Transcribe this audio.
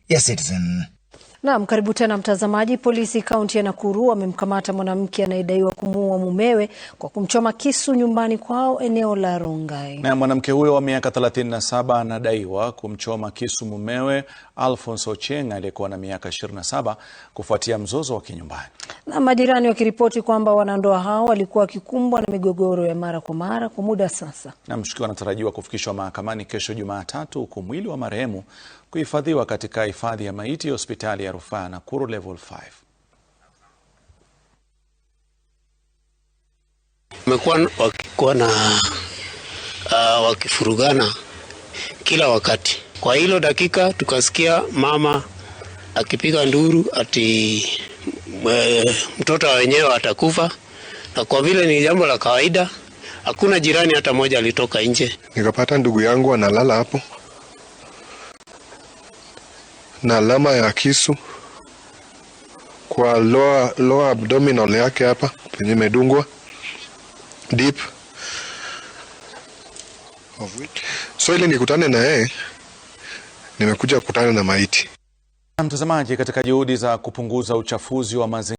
ya Citizen. Naam, karibu tena mtazamaji. Polisi kaunti ya Nakuru wamemkamata mwanamke anayedaiwa kumuua mumewe kwa kumchoma kisu nyumbani kwao eneo la Rongai. Na mwanamke huyo wa miaka 37 anadaiwa kumchoma kisu mumewe Alphonse Ochieng aliyekuwa na miaka 27 kufuatia mzozo wa kinyumbani. Na majirani wakiripoti kwamba wanandoa hao walikuwa wakikumbwa na migogoro ya mara kwa mara kwa muda sasa. Na mshukiwa anatarajiwa kufikishwa mahakamani kesho Jumatatu, huku mwili wa marehemu kuhifadhiwa katika hifadhi ya maiti ya hospitali ya rufaa Nakuru Level 5. Wamekuwa wakifurugana kila wakati. Kwa hilo dakika tukasikia mama akipiga nduru ati mtoto wenyewe atakufa, na kwa vile ni jambo la kawaida, hakuna jirani hata moja alitoka nje. Nikapata ndugu yangu analala hapo na alama ya kisu kwa lower abdominal yake hapa penye imedungwa deep. So ili nikutane na yeye, nimekuja kukutana na maiti. Mtazamaji, katika juhudi za kupunguza uchafuzi wa mazingira